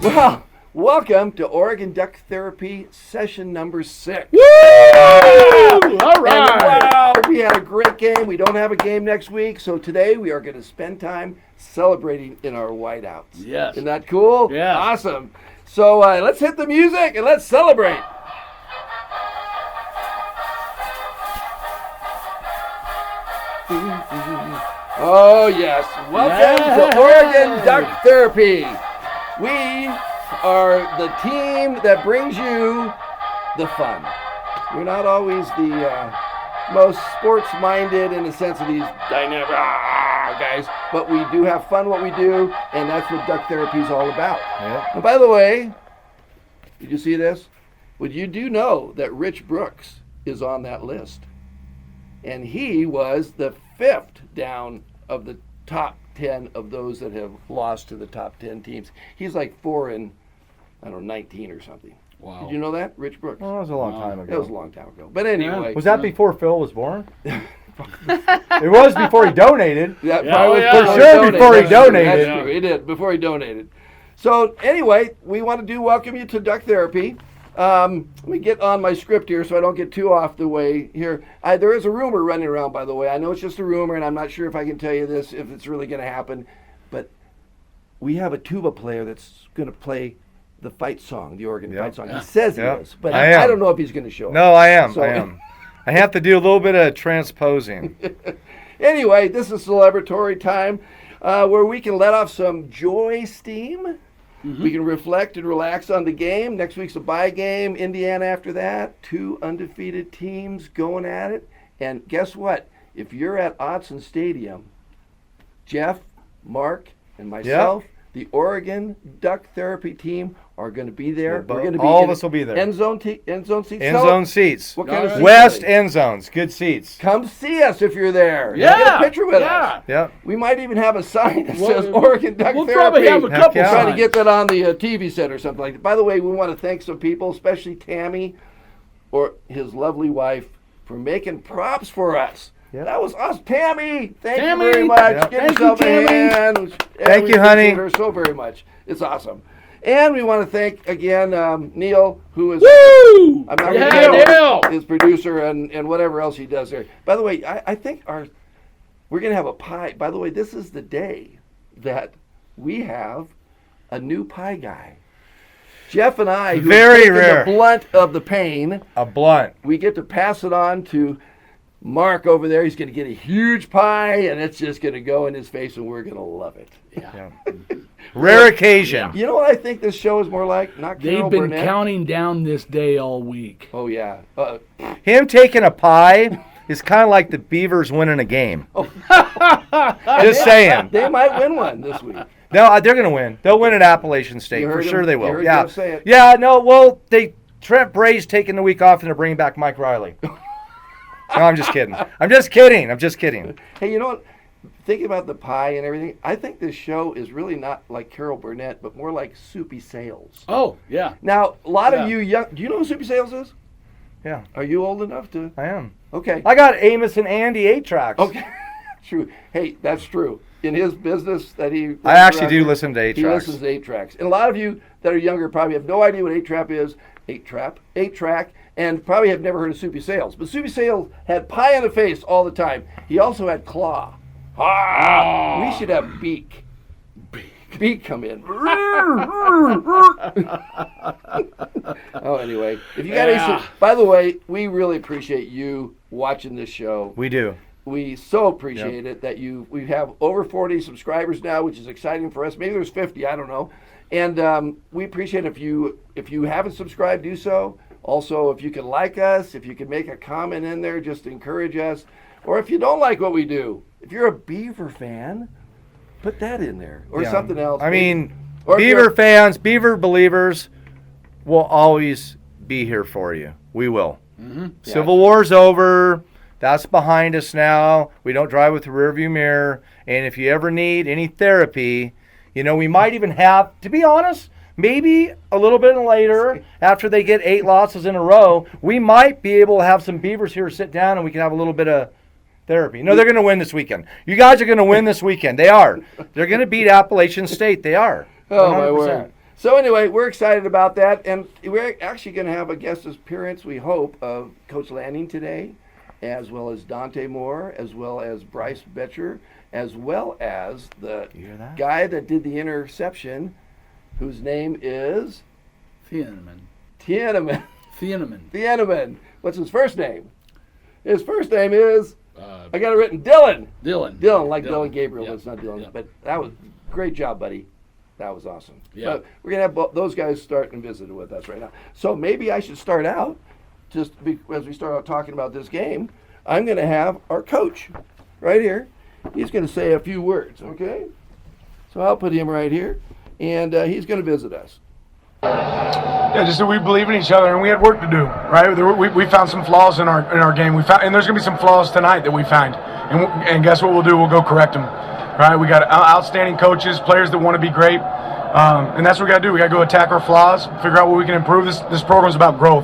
Well, welcome to Oregon Duck Therapy session number 6. Woo! All right. And wow, we had a great game. We don't have a game next week, so today we are going to spend time celebrating in our whiteouts. Yes. Isn't that cool? Yeah. Awesome. So let's hit the music and let's celebrate. Oh, yes. Welcome to Oregon Duck Therapy. We are the team that brings you the fun. We're not always the most sports-minded in the sense of these dynamic guys, but we do have fun what we do, and that's what Duck Therapy is all about. Yeah. And by the way, did you see this? Well, you do know that Rich Brooks is on that list. And he was the 5th down of the top 10 of those that have lost to the top 10 teams. He's like 4 and, 19 or something. Wow. Did you know that? Rich Brooks. Well, that was a long time ago. It was a long time ago. But anyway. Was that before Phil was born? It was before he donated. That Yeah, probably yeah. was For sure donated. before he That's true. donated. That's true. He did, before he donated. So anyway, we want to welcome you to Duck Therapy. Let me get on my script here so I don't get too off the way here. There is a rumor running around, by the way. I know it's just a rumor, and I'm not sure if I can tell you this, if it's really going to happen. But we have a tuba player that's going to play the fight song, the Oregon fight song. Yeah. He says he Yep. is, but I am. I don't know if he's going to show up. No, I am. So- I am. I have to do a little bit of transposing. Anyway, this is celebratory time where we can let off some joy steam. Mm-hmm. We can reflect and relax on the game. Next week's a bye game. Indiana after that. 2 undefeated teams going at it. And guess what? If you're at Autzen Stadium, Jeff, Marc, and myself, the Oregon Duck Therapy team are going to be there. We're going to be All in of us will be there. End zone seats. End zone seats. What kind of seats? West end zones. Good seats. Come see us if you're there. Yeah. Get a picture with us. Yep. We might even have a sign that Well, says Oregon Duck We'll Therapy. probably have a Heck couple yeah. Trying to signs. get that on the TV set or something like that. By the way, we want to thank some people, especially Tammy or his lovely wife, for making props for us. Yep. That was us, Tammy. Thank Tammy. you very much. Yep. Give Thank yourself you, a Tammy. hand. Thank We you, honey. appreciate her so very much. It's awesome. And we want to thank again Neil, who is Woo! I'm not Yeah, going to Neil. his producer and whatever else he does there. By the way, I think we're going to have a pie. By the way, this is the day that we have a new pie guy. Jeff and I, who Very have taken rare. the blunt of the pain, A blunt. we get to pass it on to Marc over there. He's going to get a huge pie, and it's just going to go in his face, and we're going to love it. Yeah. Rare occasion. You know what I think this show is more like? Not They've Carol been Burnett. counting down this day all week. Oh, yeah. Him taking a pie is kind of like the Beavers winning a game. Just saying. They might win one this week. No, they're going to win. They'll win at Appalachian State. You For heard sure him. they You will. heard Yeah. Jeff say it. Yeah, no, well, Trent Bray's taking the week off and they're bringing back Mike Riley. No, I'm just kidding. I'm just kidding. Hey, you know what? Thinking about the pie and everything, I think this show is really not like Carol Burnett, but more like Soupy Sales. Oh, yeah. Now, a lot Yeah. of you young, do you know who Soupy Sales is? Yeah, Are you old enough to? I am. Okay. I got Amos and Andy 8 tracks. Okay. True. Hey, that's true. In his business that he... I actually do listen to 8 He tracks. listens to 8 tracks. And a lot of you that are younger probably have no idea what 8-trap is. 8-track, and probably have never heard of Soupy Sales. But Soupy Sales had pie on the face all the time. He also had claw. We should have beak. Beak come in. Oh, anyway. If you got any... By the way, we really appreciate you watching this show. We do. We so appreciate it that we have over 40 subscribers now, which is exciting for us. Maybe there's 50, I don't know. And we appreciate if you haven't subscribed, do so. Also, if you can like us, if you can make a comment in there, just to encourage us. Or if you don't like what we do, if you're a Beaver fan, put that in there. Or Yeah. something else. I mean, Or if Beaver you're- fans, Beaver believers will always be here for you. We will. Mm-hmm. Civil War's over. That's behind us now. We don't drive with a rearview mirror. And if you ever need any therapy, we might even have, to be honest, maybe a little bit later, after they get 8 losses in a row, we might be able to have some Beavers here sit down and we can have a little bit of therapy. No, they're going to win this weekend. You guys are going to win this weekend. They are. They're going to beat Appalachian State. They are. 100%. Oh, my word. So anyway, we're excited about that, and we're actually going to have a guest appearance, we hope, of Coach Lanning today, as well as Dante Moore, as well as Bryce Betcher, as well as the guy that did the interception, whose name is Thieneman. Thieneman. What's his first name? His first name is, I got it written, Dylan. Dylan Gabriel, but it's not Dylan. Yep. But that was great job, buddy. That was awesome. Yeah. So we're going to have those guys start and visit with us right now. So maybe I should start out, as we start out talking about this game, I'm going to have our coach right here. He's going to say a few words, okay? So I'll put him right here, and he's going to visit us. Yeah, just that we believe in each other, and we had work to do, right? We found some flaws in our game. And there's going to be some flaws tonight that we find. And guess what we'll do? We'll go correct them. Right, we got outstanding coaches, players that want to be great, and that's what we got to do. We got to go attack our flaws, figure out what we can improve. This program is about growth,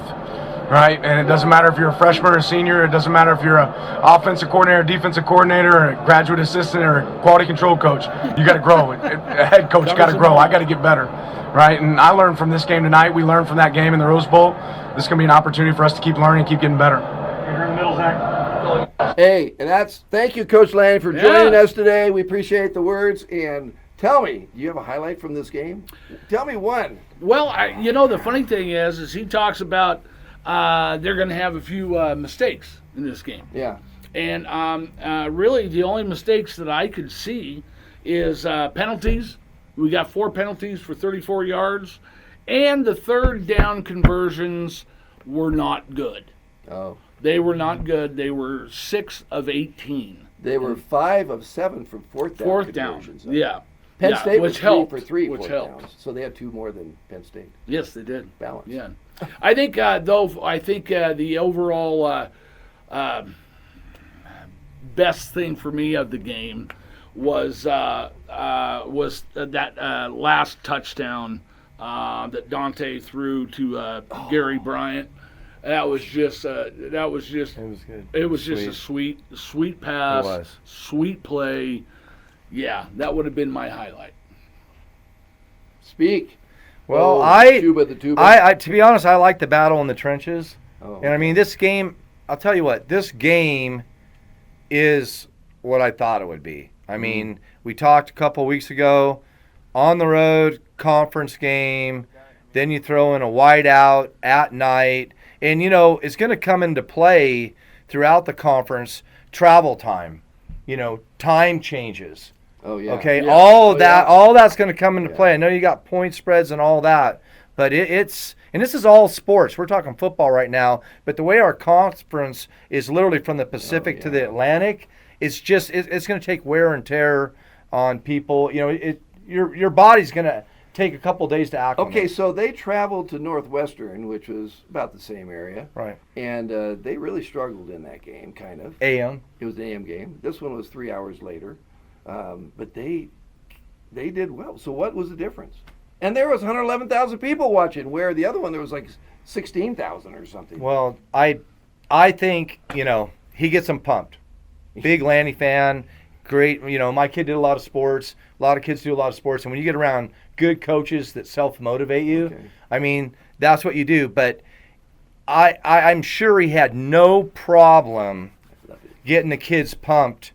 right? And it doesn't matter if you're a freshman or a senior. It doesn't matter if you're an offensive coordinator, defensive coordinator, or a graduate assistant, or a quality control coach. You got to grow. A head coach got to grow. I got to get better, right? And I learned from this game tonight. We learned from that game in the Rose Bowl. This is going to be an opportunity for us to keep learning, keep getting better. You're in the middle, Zach. Hey, and thank you, Coach Lanning, for joining us today. We appreciate the words. And tell me, do you have a highlight from this game? Tell me one. Well, the funny thing is he talks about they're going to have a few mistakes in this game. Yeah. And really the only mistakes that I could see is penalties. We got 4 penalties for 34 yards. And the third down conversions were not good. Oh. They were not good. They were 6 of 18. They were 5 of 7 from fourth down. Yeah. Penn State was 3 for 3 which fourth helped. downs. So they had 2 more than Penn State. Yes, they did. Balance. Yeah. I think, the overall best thing for me of the game was that last touchdown that Dante threw to Gary Bryant. That was just. It was good. It was just a sweet pass. It was. Sweet play. Yeah, that would have been my highlight. Speak. Well, TUBA. I to be honest, I like the battle in the trenches. Oh. And I mean, this game, I'll tell you what, this game is what I thought it would be. I mean, we talked a couple weeks ago, on the road, conference game, then you throw in a whiteout at night. And, it's going to come into play throughout the conference, travel time, time changes. Oh, yeah. Okay, yeah. all that's going to come into play. I know you got point spreads and all that, but it's and this is all sports. We're talking football right now, but the way our conference is literally from the Pacific to the Atlantic, it's just it's going to take wear and tear on people. Your body's going to take a couple days to acclimate. Okay, so they traveled to Northwestern, which was about the same area. Right. And they really struggled in that game, kind of. AM. It was an AM game. This one was 3 hours later. But they did well. So what was the difference? And there was 111,000 people watching, where the other one there was like 16,000 or something. Well, I think, he gets them pumped. Big Lanny fan. Great. My kid did a lot of sports. A lot of kids do a lot of sports. And when you get around good coaches that self-motivate you, Okay. I mean, that's what you do. But I'm sure he had no problem getting the kids pumped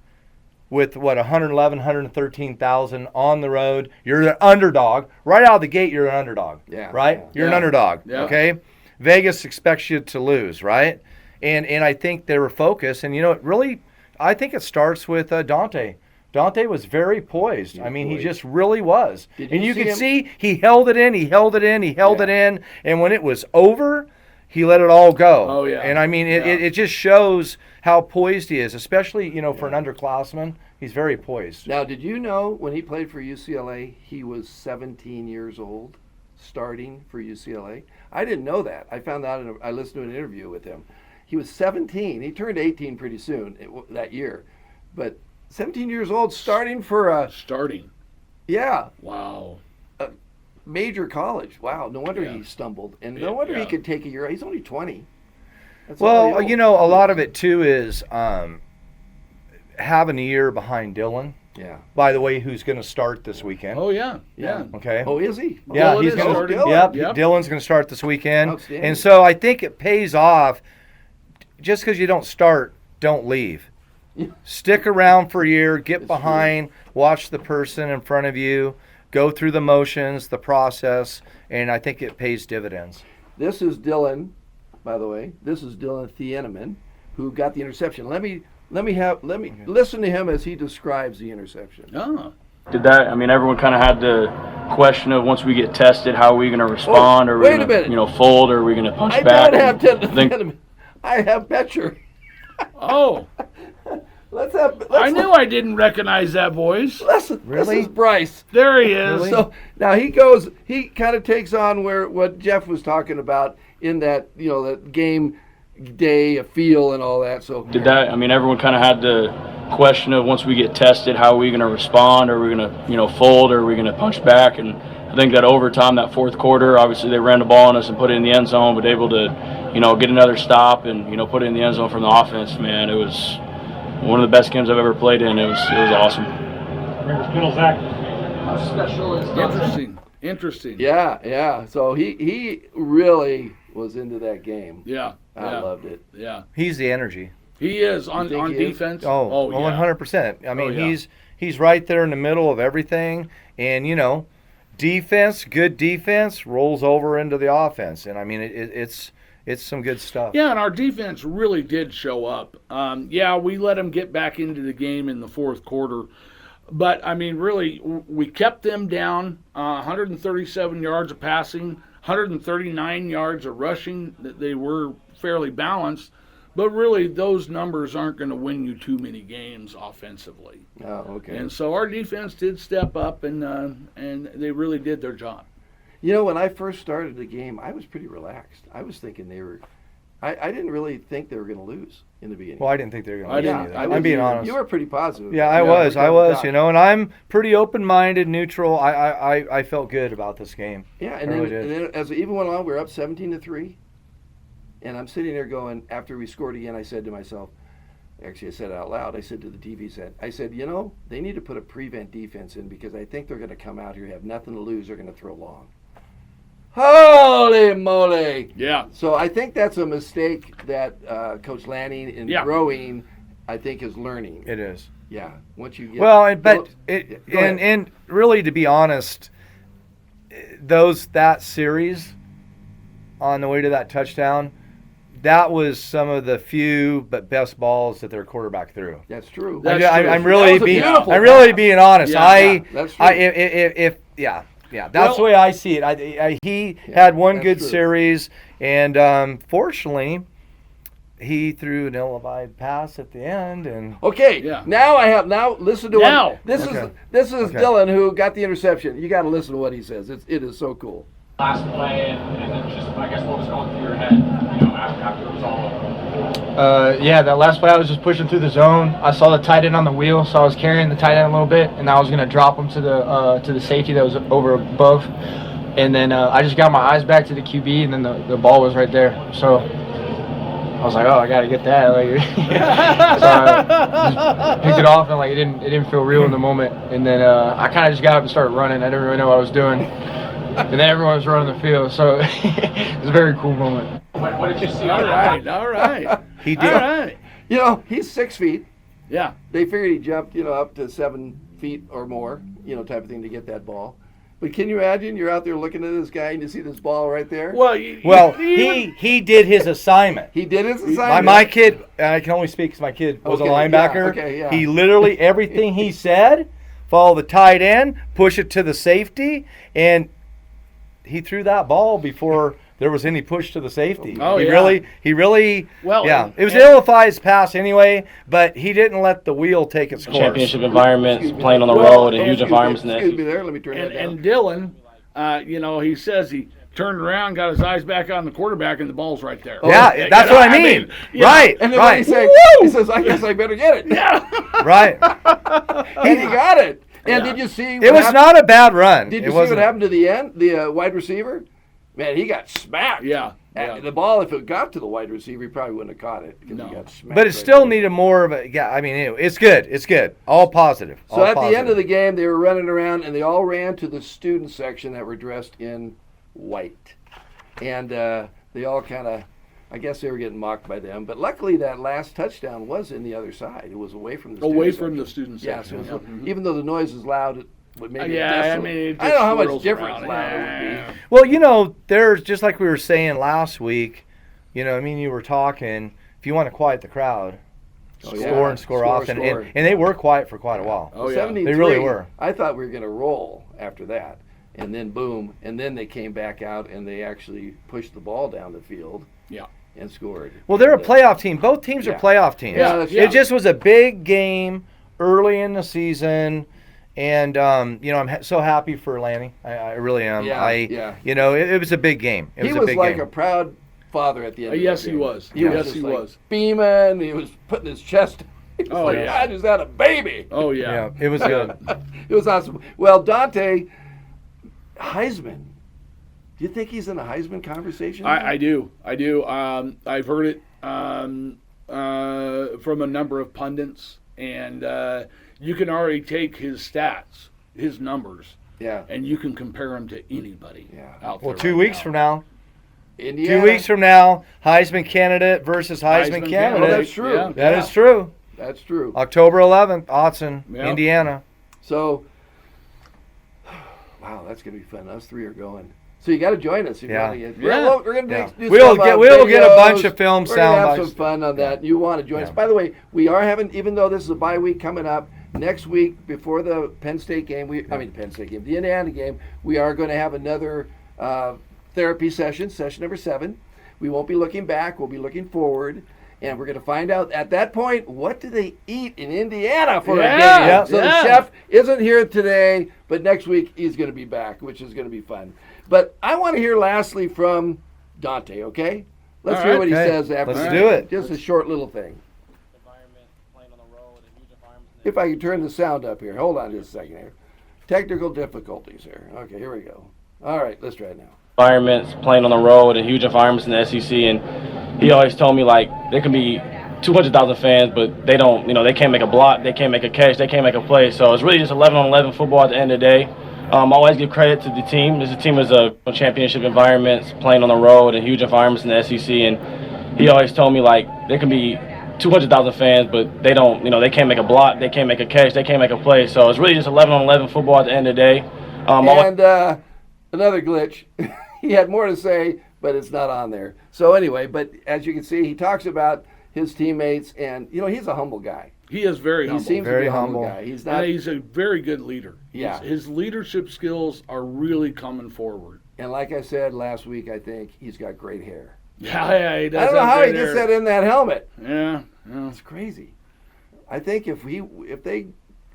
with, 111, 113,000 on the road. You're an underdog. Right out of the gate, you're an underdog. Yeah. Right? Yeah. You're an underdog. Yeah. Okay? Vegas expects you to lose, right? And I think they were focused. And, I think it starts with Dante. Dante was very poised. He just really was. And you could see he held it in, and when it was over, he let it all go. Oh, yeah. And it just shows how poised he is, especially, for an underclassman. He's very poised. Now, did you know when he played for UCLA, he was 17 years old, starting for UCLA? I didn't know that. I found out, I listened to an interview with him. He was 17. He turned 18 pretty soon that year. But 17 years old, starting for Starting. Yeah. Wow. Major college. Wow. No wonder he stumbled. And no wonder he could take a year. He's only 20. That's Well, all he a lot of it, too, is having a year behind Dylan. Yeah. by the way, who's going to start this weekend. Oh, yeah. Yeah. Okay. Oh, is he? Yeah, Dylan he's is going starting. to. Yep, Yep. Dylan's going to start this weekend. Outstanding. And so I think it pays off. Just because you don't start, don't leave. Yeah. Stick around for a year, get That's behind, watch the person in front of you, go through the motions, the process, and I think it pays dividends. This is Dylan, by the way. This is Dylan Thieneman, who got the interception. Let me listen to him as he describes the interception. Oh. Did that? I mean, everyone kind of had the question of once we get tested, how are we going to respond? Are we wait a going minute. to, fold? Or are we going to punch I back? don't have think- Thieneman. I have Betcher. Oh. Let's I knew I didn't recognize that voice. Listen, Really? This is Bryce. There he is. Really? So now he kind of takes on what Jeff was talking about in that, that game day feel and all that. So Did that? I mean, everyone kind of had the question of once we get tested, how are we going to respond? Are we going to, fold? Or are we going to punch back? And I think that overtime, that fourth quarter, obviously they ran the ball on us and put it in the end zone, but able to, get another stop and, put it in the end zone from the offense. Man, it was one of the best games I've ever played in. It was awesome. Interesting. yeah. So he really was into that game. Yeah. I loved it. Yeah. He's the energy. He is on think he is? defense. Oh, yeah. 100%. I mean, yeah. he's right there in the middle of everything, and defense, good defense rolls over into the offense, and I mean it's some good stuff. Yeah, and our defense really did show up. We let them get back into the game in the fourth quarter. But, I mean, really, we kept them down, 137 yards of passing, 139 yards of rushing. They were fairly balanced. But really, those numbers aren't going to win you too many games offensively. Oh, okay. And so our defense did step up, and they really did their job. When I first started the game, I was pretty relaxed. I was thinking they were – I didn't really think they were going to lose in the beginning. Well, I didn't think they were going to I do didn't. that. I'm being honest. You were pretty positive. Yeah, I was, and I'm pretty open-minded, neutral. I felt good about this game. Yeah, I really did. and then as it even went on, we were up 17-3. And I'm sitting there going, after we scored again, I said to myself, actually I said it out loud, I said to the TV set, I said, they need to put a prevent defense in because I think they're going to come out here, have nothing to lose, they're going to throw long. Holy moly! Yeah. So I think that's a mistake that Coach Lanning in growing, I think, is learning. It is. Yeah. Once you get and really, to be honest, that series on the way to that touchdown, that was some of the few but best balls that their quarterback threw. That's true. I'm really being honest. That's true. That's the way I see it. He had one good series, and fortunately, he threw an ill-advised pass at the end. And okay, now listen to what this is Dylan who got the interception. You got to listen to what he says. It is so cool. Last play, and then just I guess what was going through your head, after it was all over. That last play I was just pushing through the zone. I saw the tight end on the wheel, so I was carrying the tight end a little bit, and I was gonna drop him to the safety that was over above, and then I just got my eyes back to the QB, and then the ball was right there. So I was like, oh, I gotta get that. So I just picked it off, and it didn't feel real in the moment. And then I kind of just got up and started running. I didn't really know what I was doing. And then everyone was running the field, so it was a very cool moment. What did you see? All right. He did. All right. He's 6 feet. Yeah. They figured he jumped, up to 7 feet or more, type of thing to get that ball. But can you imagine? You're out there looking at this guy and you see this ball right there. Well, he did his assignment. He did his assignment. My kid, I can only speak because my kid was a linebacker. Yeah. He literally everything he said, follow the tight end, push it to the safety, and he threw that ball before there was any push to the safety. Oh, he yeah. really, well, yeah. It was an ill-advised pass anyway, but he didn't let the wheel take its course. Championship environments, playing on the road in huge environments. Excuse me there. Let me turn that down. And Dylan, he says he turned around, got his eyes back on the quarterback, and the ball's right there. Yeah, that's what I mean. Right. And then right. He says, I guess I better get it. Yeah. Right. And he got it. And did you see? It was not a bad run. Did you see what happened to the end? The wide receiver. Man, he got smacked. Yeah. The ball, if it got to the wide receiver, he probably wouldn't have caught it because he got smacked. But it still needed more of a. Yeah, I mean, it's good. It's good. All positive. So at the end of the game, they were running around, and they all ran to the student section that were dressed in white. And they all kind of, I guess they were getting mocked by them. But luckily, that last touchdown was in the other side. It was away from the student section. Away from the student section. Yeah, so even though the noise is loud, it would make it I desolate. mean, I don't know how much difference loud it would be. Well, there's just like we were saying last week, you were talking, if you want to quiet the crowd, score often. And they were quiet for quite a while. Oh, yeah. 73, They really were. I thought we were going to roll after that. And then boom. And then they came back out and they actually pushed the ball down the field. Yeah. And scored. Well, they're a playoff team. Both teams are playoff teams. Yeah, It just was a big game early in the season. And, I'm so happy for Lanny. I really am. It was a big game. He was like a proud father at the end of the game. He was. He was beaming. He was putting his chest. He was like, I just had a baby. Oh, yeah. It was good. It was awesome. Well, Dante, Heisman. Do you think he's in a Heisman conversation? I do. I've heard it from a number of pundits, and you can already take his stats, his numbers, and you can compare him to anybody out there. Well, 2 weeks from now. Indiana. 2 weeks from now, Heisman candidate versus Heisman candidate. Oh, that's true. Yeah. That is true. That's true. October 11th, Autzen, Indiana. So, wow, that's going to be fun. Us three are going. So you got to join us. We're going to do We'll get a bunch of film sound bites. We're going to have some bites. fun on that. You want to join us. By the way, we are having, even though this is a bye week coming up, next week before the Penn State game, the Indiana game, we are going to have another therapy session number 7. We won't be looking back. We'll be looking forward. And we're going to find out at that point, what do they eat in Indiana for a game? Yeah. So the chef isn't here today, but next week he's going to be back, which is going to be fun. But I want to hear lastly from Dante, okay? Let's hear what he says after. Let's do it. Just a short little thing. If I can turn the sound up here. Hold on just a second here. Technical difficulties here. Okay, here we go. All right, let's try it now. Environments, playing on the road, and huge environments in the SEC, and he always told me, like, there can be 200,000 fans, but they don't, they can't make a block, they can't make a catch, they can't make a play. So it's really just 11-on-11 football at the end of the day. I always give credit to the team. This team is a championship environments, playing on the road, and huge environments in the SEC, and he always told me, like, there can be 200,000 fans, but they don't, they can't make a block, they can't make a catch, they can't make a play. So it's really just 11-on-11 football at the end of the day. Another glitch. He had more to say, but it's not on there. So anyway, but as you can see, he talks about his teammates, and he's a humble guy. He is very humble. He seems to be a humble guy. He's not. And he's a very good leader. Yeah. His leadership skills are really coming forward. And like I said last week, I think he's got great hair. Yeah, he does. I don't know how he gets that in that helmet. Yeah. It's crazy. I think if they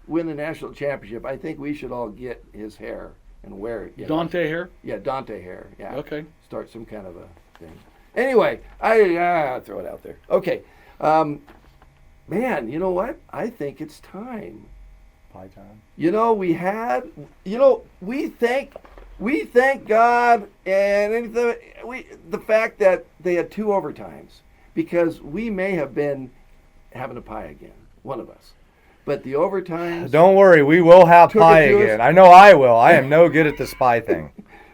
win the national championship, I think we should all get his hair and wear it. Dante hair? Yeah, Dante hair. Yeah. Okay. Start some kind of a thing. Anyway, I throw it out there. Okay. Man, you know what? I think it's time. Pie time. We thank God and the fact that they had 2 overtimes, because we may have been having a pie again, one of us. But the overtimes. Don't worry, we will have pie again. I know I will. I am no good at the spy thing.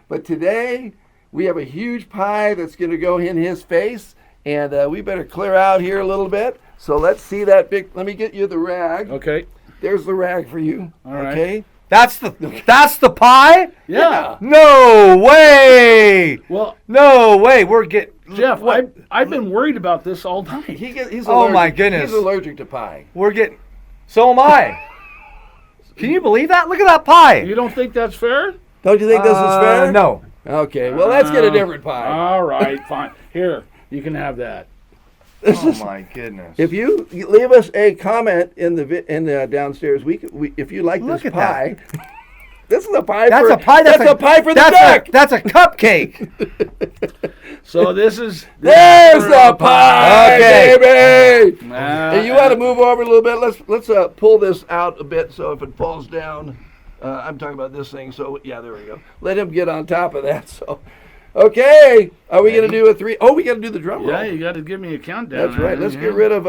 But today we have a huge pie that's going to go in his face, and we better clear out here a little bit. So let's see that big. Let me get you the rag. Okay. There's the rag for you. All right. Okay. That's the pie? Yeah. No way. Well, no way. We're getting. Jeff, I've been worried about this all night. He's oh allergic. my goodness. He's allergic to pie. We're getting. So am I. Can you believe that? Look at that pie. You don't think that's fair? Don't you think this is fair? No. Okay. Well, let's get a different pie. All right. Fine. Here, you can have that. Oh my goodness! If you leave us a comment in the downstairs, if you like this pie, this is a pie. That's a pie for the duck. That's a cupcake. So there's the pie, okay, baby. Hey, you want to move over a little bit? Let's pull this out a bit, so if it falls down, I'm talking about this thing. So yeah, there we go. Let him get on top of that. So Okay. Are we going to do a 3? Oh, we got to do the drum roll. Yeah, you got to give me a countdown. That's right. Let's get rid of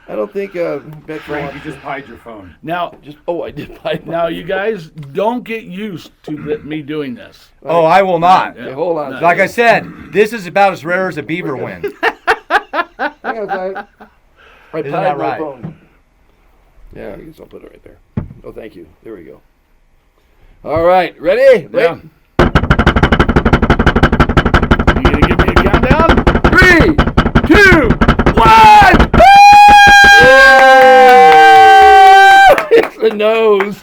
I don't think Bet Frank, you just pied your phone. Now, I did buy it. now, you guys don't get used to me doing this. Oh, I will not. Okay, hold on. Like I said, this is about as rare as a beaver win. Hang on a second. I Isn't tied that my right? phone. Yeah, I guess I'll put it right there. Oh, thank you. There we go. All right, ready? Yeah. You going to give me a countdown? 3, 2, 1. It's the nose.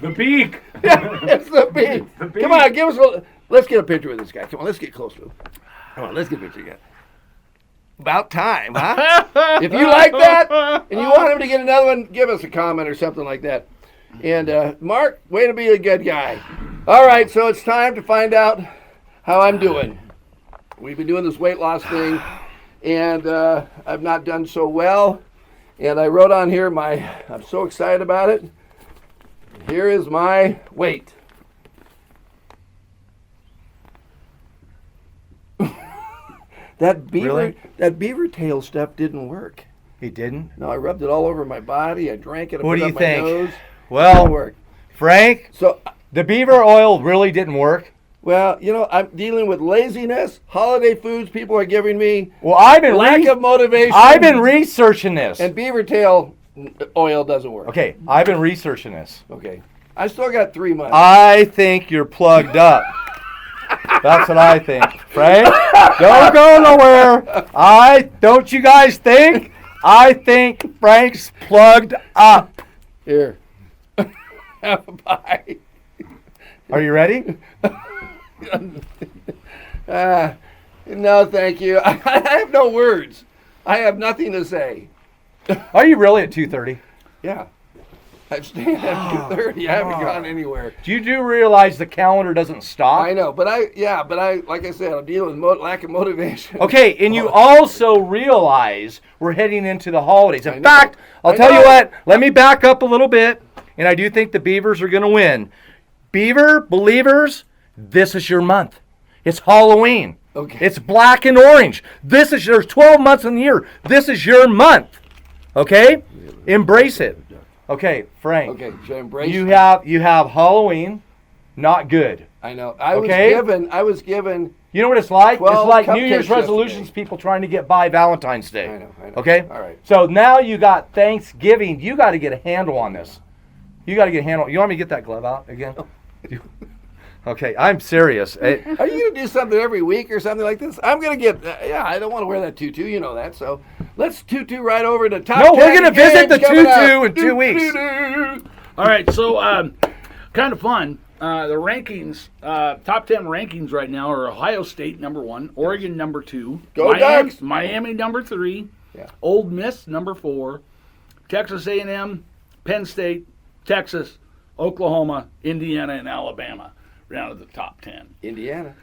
The beak. It's the beak. Come on, give us a. Let's get a picture with this guy. Come on, let's get close to him. Come on, let's get a picture again. About time, huh? If you like that and you want him to get another one, give us a comment or something like that. And Mark, way to be a good guy. All right, so it's time to find out how I'm doing. We've been doing this weight loss thing, and I've not done so well. And I wrote on here I'm so excited about it. Here is my weight. That beaver tail stuff didn't work. He didn't? No, I rubbed it all over my body. I drank it. I What put do it you up think? my nose. Well, Didn't work. Frank, So, the beaver oil really didn't work. well, I'm dealing with laziness, holiday foods people are giving me, Well, I've been lack of motivation. I've been researching this. And beaver tail oil doesn't work. Okay, I've been researching this. Okay. I still got 3 months. I think you're plugged up. That's what I think. Frank, don't go nowhere. Don't you guys think? I think Frank's plugged up. Here. Have a bite. Are you ready? No, thank you. I have no words. I have nothing to say. Are you really at 2:30? Yeah. I'm staying at 2:30. I haven't gone anywhere. Do you realize the calendar doesn't stop? I know, but like I said, I'm dealing with lack of motivation. Okay, and you also realize we're heading into the holidays. I In know. fact, I'll I tell you know. what, let me back up a little bit, and I do think the Beavers are going to win. Beaver believers, this is your month. It's Halloween. Okay. It's black and orange. There's 12 months in the year. This is your month. Okay? Embrace it. Okay, Frank. Okay, should I embrace You have Halloween, not good. I know. I Okay. was given. You know what it's like? It's 12 like New cupcakes Year's resolutions, yesterday. people trying to get by Valentine's Day. I know. Okay? All right. So now you got Thanksgiving. You got to get a handle on this. You got to get a handle. You want me to get that glove out again? Okay, I'm serious. Are you going to do something every week or something like this? I'm going to get. I don't want to wear that tutu. You know that. So let's tutu right over to top. No, we're 10 gonna visit games the coming up. tutu in 2 weeks. All right, so kind of fun. The rankings, top 10 rankings right now are Ohio State number 1, Oregon number 2, Go Ducks! Miami number 3, Yeah. Ole Miss number 4, Texas A&M, Penn State, Texas, Oklahoma, Indiana, and Alabama down to the top 10. Indiana.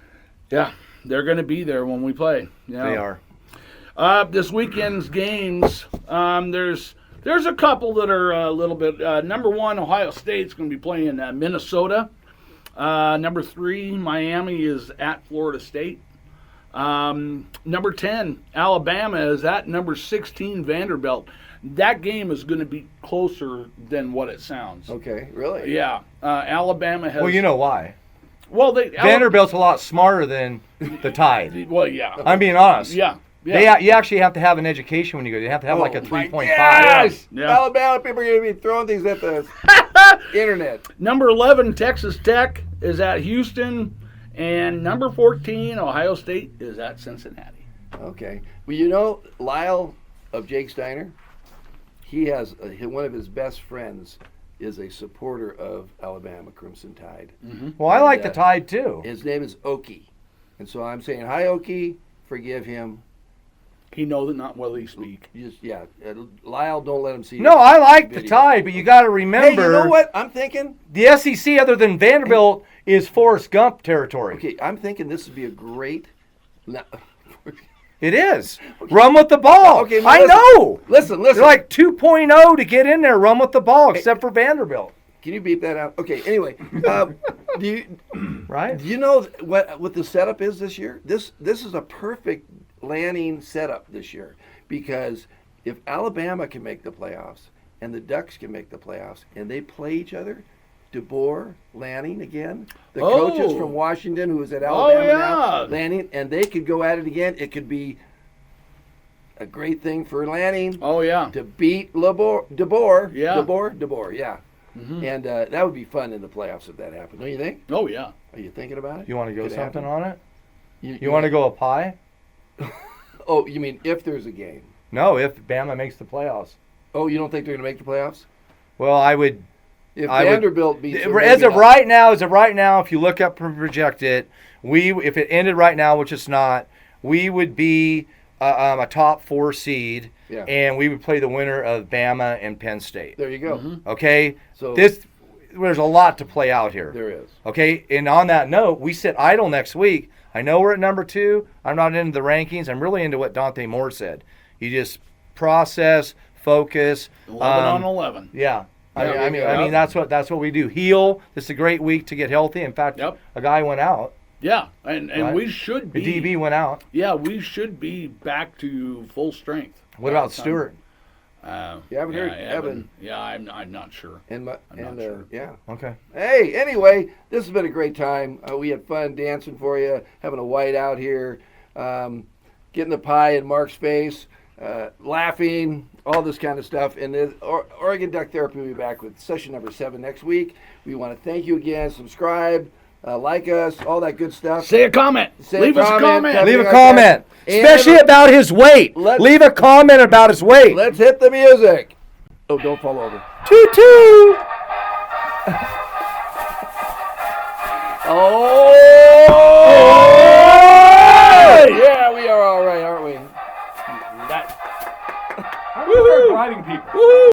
Yeah, they're going to be there when we play. Yeah. They are. This weekend's games, there's a couple that are a little bit. Number 1, Ohio State's going to be playing Minnesota. Number 3, Miami is at Florida State. Number 10, Alabama is at number 16, Vanderbilt. That game is going to be closer than what it sounds. Okay, really? Yeah, Alabama has. Well, you know why. Well, Vanderbilt's a lot smarter than the Tide. Well, yeah. I'm being honest. Yeah. Yeah. You actually have to have an education when you go. You have to have like a 3.5. Yes! Yeah. Alabama people are going to be throwing things at the internet. Number 11, Texas Tech is at Houston, and number 14, Ohio State is at Cincinnati. Okay. Well, Lyle of Jake Steiner, he has one of his best friends is a supporter of Alabama Crimson Tide. Mm-hmm. Well, I like the Tide too. His name is Okie. And so I'm saying, hi, Okie, forgive him. He knoweth not whether he speak. Lyle, don't let him see No, this I like the video. Tide, but you got to remember. Hey, you know what I'm thinking? The SEC, other than Vanderbilt, is Forrest Gump territory. Okay, I'm thinking this would be a great. It is. Run with the ball. Okay, I listen. know. Listen. They're like 2.0 to get in there, run with the ball, except for Vanderbilt. Can you beep that out? Okay. Anyway, do Right? you know what the setup is this year? This is a perfect Lanning setup this year, because if Alabama can make the playoffs and the Ducks can make the playoffs and they play each other, DeBoer, Lanning again, the coaches from Washington who was at Alabama now, Lanning, and they could go at it again. It could be a great thing for Lanning. Oh yeah. To beat DeBoer. Yeah. DeBoer. Yeah. Mm-hmm. And that would be fun in the playoffs if that happened. Don't you think? Oh yeah. Are you thinking about it? You want to go Could it something happen? on it? You want to go a pie? Oh, you mean if there's a game? No, if Bama makes the playoffs. Oh, you don't think they're going to make the playoffs? Well, I would. If I would- Vanderbilt beats them, As maybe of not. right now, if you look up and project it, if it ended right now, which it's not, we would be a top 4 seed, Yeah. and we would play the winner of Bama and Penn State. There you go. Okay, So there's a lot to play out here. there is. Okay, and on that note, we sit idle next week. I know we're at number 2. I'm not into the rankings. I'm really into what Dante Moore said. You just process, focus. 11 on 11. Yeah. Yeah, I mean that's what we do. Heal. This is a great week to get healthy. In fact, Yep. a guy went out. Yeah, and Right. we should The be. DB went out. Yeah, we should be back to full strength. What about Stewart? You haven't heard Evan. Yeah, I'm not sure. And not sure. yeah. Okay. Hey, anyway, this has been a great time. We had fun dancing for you, having a white out here, getting the pie in Marc's face, laughing, all this kind of stuff. And the Oregon Duck Therapy will be back with session number 7 next week. We want to thank you again. Subscribe, like us, all that good stuff. Say a comment. Leave us a comment. Leave a like comment, that. especially And about his weight. Leave a comment about his weight. let's hit the music. Oh, don't fall over. Toot toot. Oh! Yeah, we are all right, aren't we? How do we start gliding people?